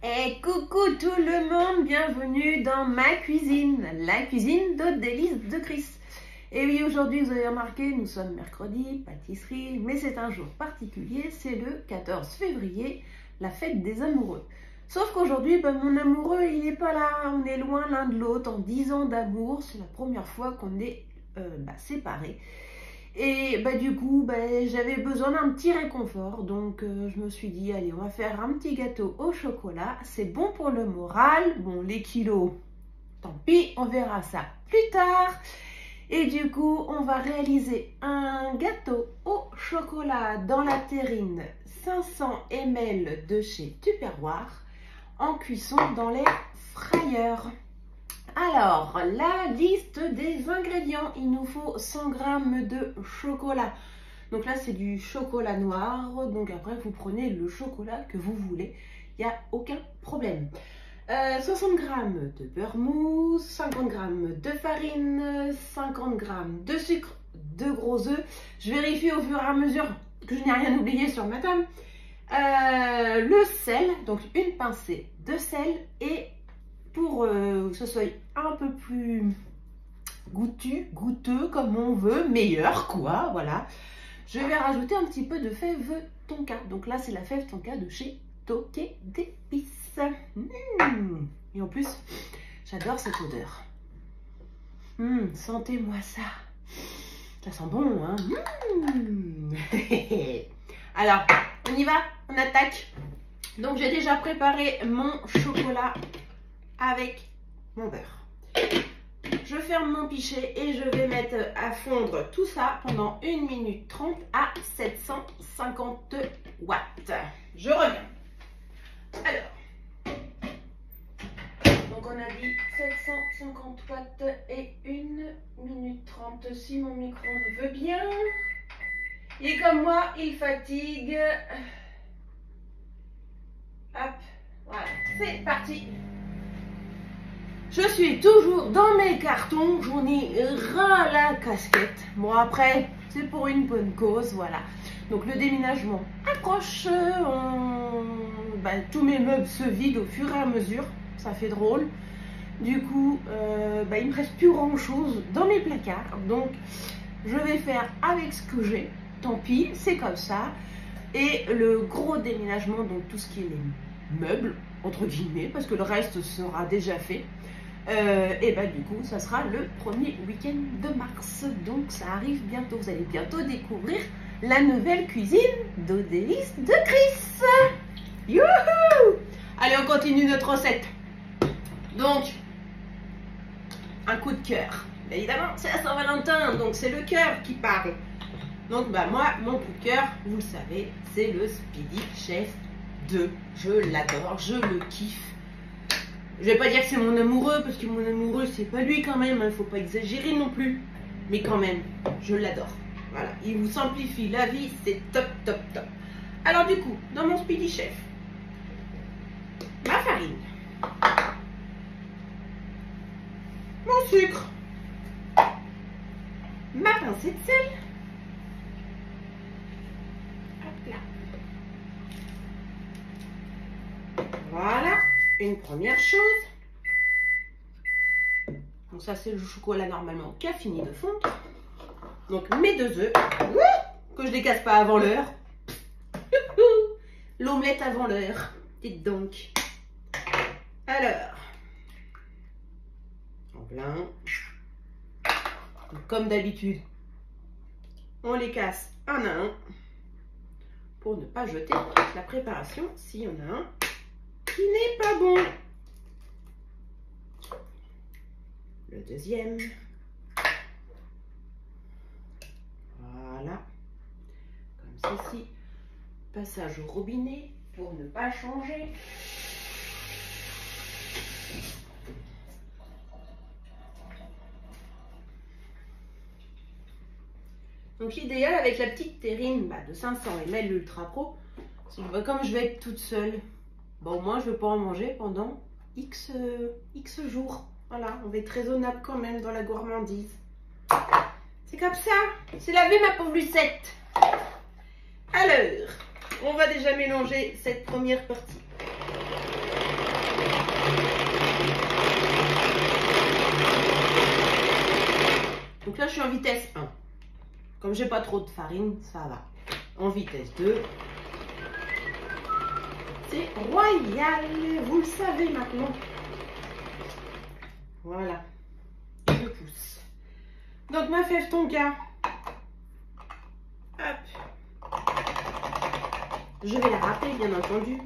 Et coucou tout le monde, bienvenue dans ma cuisine, la cuisine d'Hôtes Délices de Chris. Et oui, aujourd'hui vous avez remarqué, nous sommes mercredi, pâtisserie, mais c'est un jour particulier, c'est le 14 février, la fête des amoureux. Sauf qu'aujourd'hui, mon amoureux, il n'est pas là, on est loin l'un de l'autre, en 10 ans d'amour, c'est la première fois qu'on est séparés. Et du coup, j'avais besoin d'un petit réconfort, donc je me suis dit, allez, on va faire un petit gâteau au chocolat, c'est bon pour le moral. Bon, les kilos, tant pis, on verra ça plus tard. Et du coup, on va réaliser un gâteau au chocolat dans la terrine 500 ml de chez Tupperware en cuisson dans l'air fryer. Alors, la liste des ingrédients, il nous faut 100 g de chocolat. Donc là, c'est du chocolat noir. Donc après, vous prenez le chocolat que vous voulez. Il n'y a aucun problème. 60 g de beurre mousse, 50 g de farine, 50 g de sucre, 2 gros œufs. Je vérifie au fur et à mesure que je n'ai rien oublié sur ma table. Le sel, donc une pincée de sel, et pour que ce soit un peu plus goûteux comme on veut, meilleur quoi, voilà. Je vais rajouter un petit peu de fève tonka. Donc là, c'est la fève tonka de chez Toqué d'épices. Et en plus, j'adore cette odeur. Sentez-moi ça. Ça sent bon, hein. Alors, on y va, on attaque. Donc, j'ai déjà préparé mon chocolat avec mon beurre. Je ferme mon pichet et je vais mettre à fondre tout ça pendant 1 minute 30 à 750 watts. Je reviens. Alors, donc on a dit 750 watts et 1 minute 30 si mon micro le veut bien. Et comme moi, il fatigue. Hop, voilà, c'est parti. Je suis toujours dans mes cartons, j'en ai ras la casquette. Bon, après, c'est pour une bonne cause, voilà. Donc le déménagement approche, tous mes meubles se vident au fur et à mesure, ça fait drôle. Du coup, il ne me reste plus grand chose dans mes placards, donc je vais faire avec ce que j'ai, tant pis, c'est comme ça. Et le gros déménagement, donc tout ce qui est les meubles, entre guillemets, parce que le reste sera déjà fait. Du coup, ça sera le premier week-end de mars. Donc, ça arrive bientôt. Vous allez bientôt découvrir la nouvelle cuisine d'Hôtes Délices de Chris. Youhou! Allez, on continue notre recette. Donc, un coup de cœur. Évidemment, c'est la Saint-Valentin, donc c'est le cœur qui parle. Donc, moi, mon coup de cœur, vous le savez, c'est le Speedy Chef 2. Je l'adore, je le kiffe. Je vais pas dire que c'est mon amoureux, parce que mon amoureux, c'est pas lui quand même, hein, faut pas exagérer non plus. Mais quand même, je l'adore. Voilà, il vous simplifie la vie, c'est top, top, top. Alors du coup, dans mon Speedy Chef, ma farine, mon sucre, ma pincée de sel, hop là. Voilà. Une première chose, donc ça c'est le chocolat normalement qui a fini de fondre. Donc mes 2 œufs, que je décasse pas avant l'heure. L'omelette avant l'heure, dites donc. Alors, en plein, comme d'habitude, on les casse un à un pour ne pas jeter la préparation s'il y en a un qui n'est pas bon. Le deuxième. Voilà. Comme ceci. Passage au robinet pour ne pas changer. Donc l'idéal avec la petite terrine de 500 ml Ultra Pro, c'est que comme je vais être toute seule, au moins je ne vais pas en manger pendant X jours. Voilà, on va être raisonnable quand même dans la gourmandise. C'est comme ça, c'est la vie ma pauvre Lucette. Alors, on va déjà mélanger cette première partie. Donc là, je suis en vitesse 1. Comme j'ai pas trop de farine, ça va. En vitesse 2. C'est royal, vous le savez maintenant. Voilà. Je pousse. Donc ma fève tonka. Hop. Je vais la râper, bien entendu.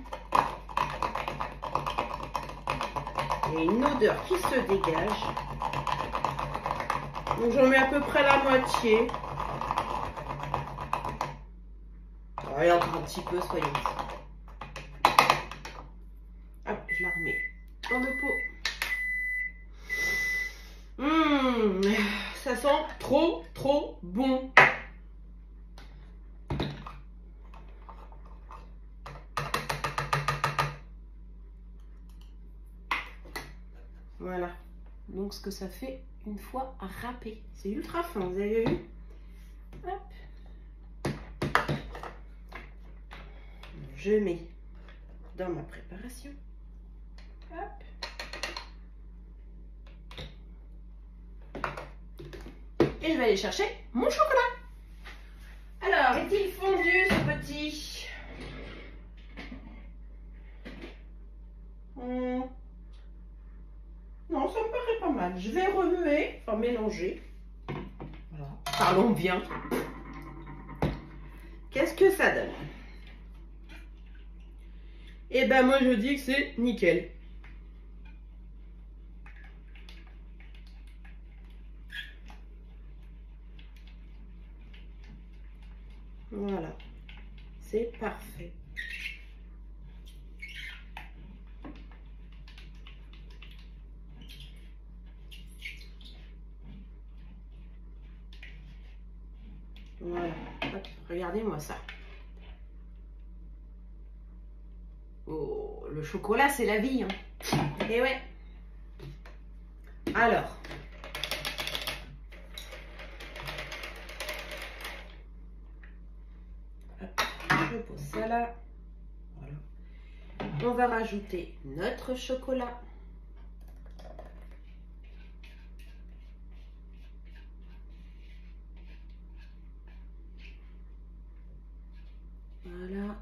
Il y a une odeur qui se dégage. Donc j'en mets à peu près la moitié. Il y a encore un petit peu, soyons. Hop, je la remets dans le pot. Ça sent trop bon. Voilà. Donc ce que ça fait une fois râpé. C'est ultra fin, vous avez vu? Hop. Je mets dans ma préparation. Hop. Et je vais aller chercher mon chocolat. Alors, est-il fondu ce petit? Non, ça me paraît pas mal. Je vais remuer, enfin mélanger. Voilà. Parlons bien. Qu'est-ce que ça donne? Eh ben moi je dis que c'est nickel. Voilà, c'est parfait. Voilà, regardez-moi ça. Oh, le chocolat, c'est la vie. Hein. Et ouais. Alors. Je pose ça là. Voilà. On va rajouter notre chocolat. Voilà.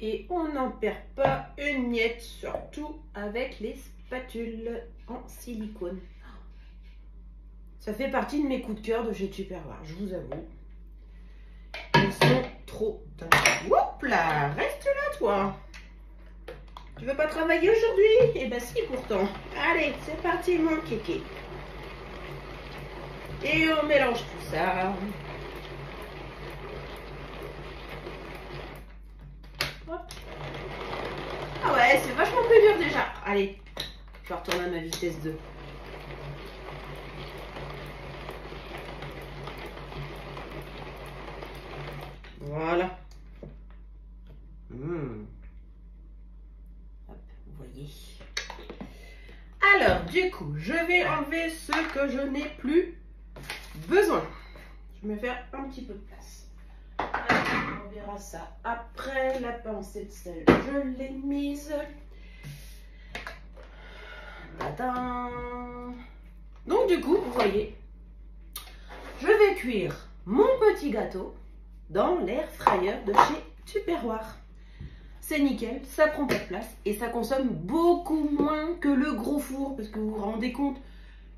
Et on n'en perd pas une miette, surtout avec les spatules en silicone. Ça fait partie de mes coups de cœur de chez Tupperware, je vous avoue. Ils sont trop dingues. Hop là, reste là toi. Tu veux pas travailler aujourd'hui? Eh ben si pourtant. Allez, c'est parti mon kéké. Et on mélange tout ça. Hop. Ah ouais, c'est vachement plus dur déjà. Allez, je vais retourner à ma vitesse 2. Voilà. Hop, vous voyez. Alors, du coup, je vais enlever ce que je n'ai plus besoin. Je vais me faire un petit peu de place. Alors, on verra ça après. La pincée de sel, je l'ai mise. Tadam. Donc, du coup, vous voyez, je vais cuire mon petit gâteau dans l'air fryer de chez Tupperware. C'est nickel, ça prend pas de place et ça consomme beaucoup moins que le gros four parce que vous vous rendez compte,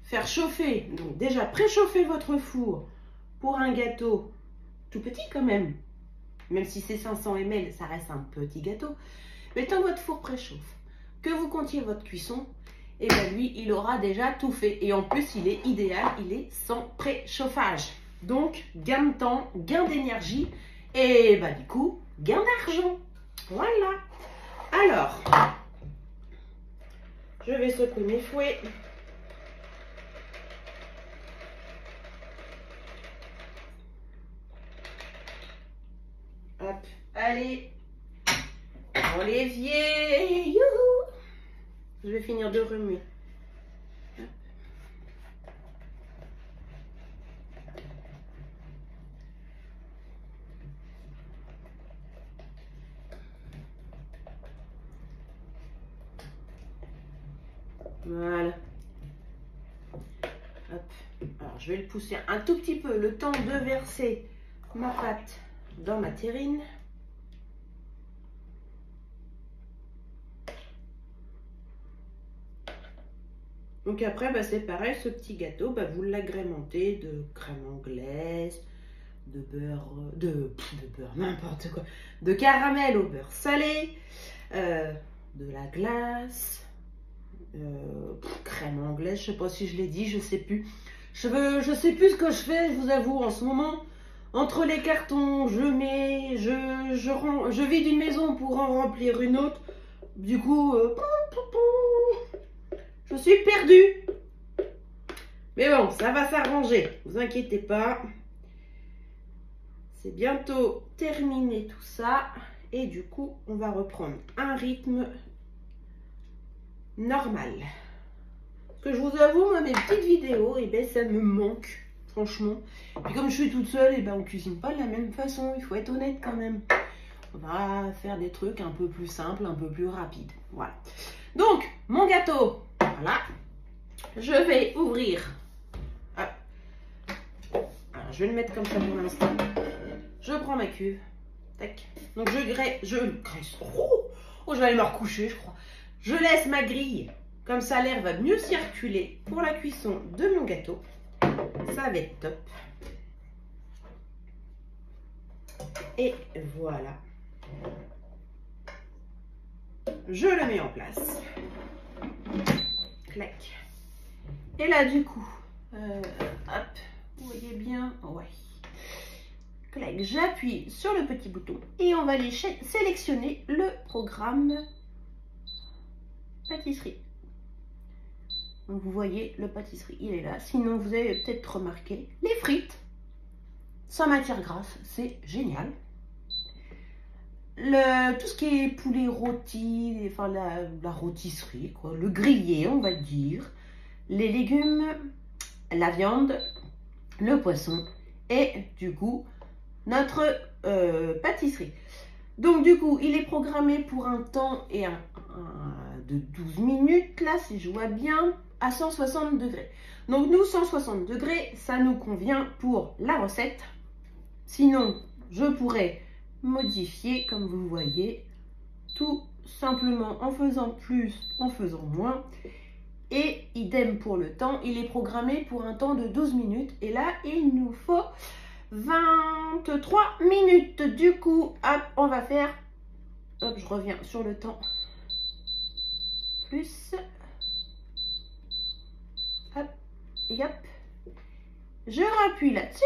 faire chauffer, donc déjà préchauffer votre four pour un gâteau tout petit quand même si c'est 500 ml, ça reste un petit gâteau, mais tant que votre four préchauffe, que vous comptiez votre cuisson, et bien lui, il aura déjà tout fait et en plus, il est idéal, il est sans préchauffage. Donc, gain de temps, gain d'énergie et bah, du coup, gain d'argent. Voilà. Alors, je vais secouer mes fouets. Hop, allez, dans l'évier. Youhou! Je vais finir de remuer. Voilà. Hop. Alors, je vais le pousser un tout petit peu, le temps de verser ma pâte dans ma terrine. Donc après, bah, c'est pareil, ce petit gâteau, bah, vous l'agrémentez de crème anglaise, de beurre, n'importe quoi, de caramel au beurre salé, de la glace, crème anglaise, je sais pas si je l'ai dit, je sais plus. Je sais plus ce que je fais, je vous avoue, en ce moment. Entre les cartons, je vide une maison pour en remplir une autre. Du coup, je suis perdue. Mais bon, ça va s'arranger, vous inquiétez pas. C'est bientôt terminé tout ça. Et du coup, on va reprendre un rythme normal. Que je vous avoue, moi, mes petites vidéos, et ben, ça me manque, franchement. Puis comme je suis toute seule, et ben, on cuisine pas de la même façon, il faut être honnête quand même. On va faire des trucs un peu plus simples, un peu plus rapides. Voilà. Donc, mon gâteau, voilà. Je vais ouvrir. Alors, je vais le mettre comme ça pour l'instant. Je prends ma cuve. Tac. Donc, je graisse. Oh, je vais aller me recoucher, je crois. Je laisse ma grille. Comme ça, l'air va mieux circuler pour la cuisson de mon gâteau. Ça va être top. Et voilà. Je le mets en place. Clac. Et là, du coup, hop, vous voyez bien, ouais. Clac, j'appuie sur le petit bouton et on va aller sélectionner le programme pâtisserie. Donc vous voyez, le pâtisserie, il est là. Sinon, vous avez peut-être remarqué, les frites, sans matière grasse, c'est génial. Tout ce qui est poulet rôti, enfin la rôtisserie, quoi, le grillé, on va dire, les légumes, la viande, le poisson et du coup, notre pâtisserie. Donc du coup, il est programmé pour un temps de 12 minutes, là, si je vois bien, à 160 degrés. Donc nous, 160 degrés, ça nous convient pour la recette. Sinon, je pourrais modifier, comme vous voyez, tout simplement en faisant plus, en faisant moins. Et idem pour le temps, il est programmé pour un temps de 12 minutes. Et là, il nous faut 23 minutes. Du coup, hop, on va faire, hop, je reviens sur le temps, plus, hop, et hop, je rappuie là-dessus.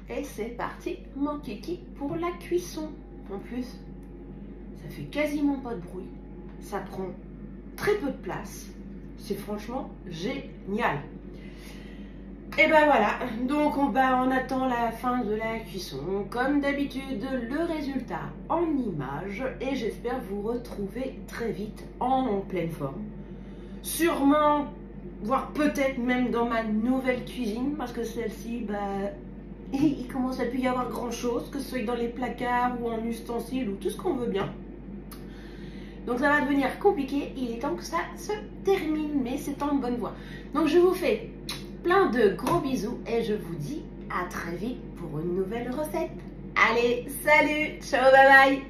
Et c'est parti, mon kiki, pour la cuisson. En plus, ça fait quasiment pas de bruit. Ça prend très peu de place. C'est franchement génial. Et ben voilà, donc on attend la fin de la cuisson. Comme d'habitude, le résultat en images. Et j'espère vous retrouver très vite en pleine forme. Sûrement, voire peut-être même dans ma nouvelle cuisine. Parce que celle-ci, il commence à plus y avoir grand chose, que ce soit dans les placards ou en ustensiles ou tout ce qu'on veut bien. Donc ça va devenir compliqué, il est temps que ça se termine, mais c'est en bonne voie. Donc je vous fais plein de gros bisous et je vous dis à très vite pour une nouvelle recette. Allez, salut, ciao, bye bye.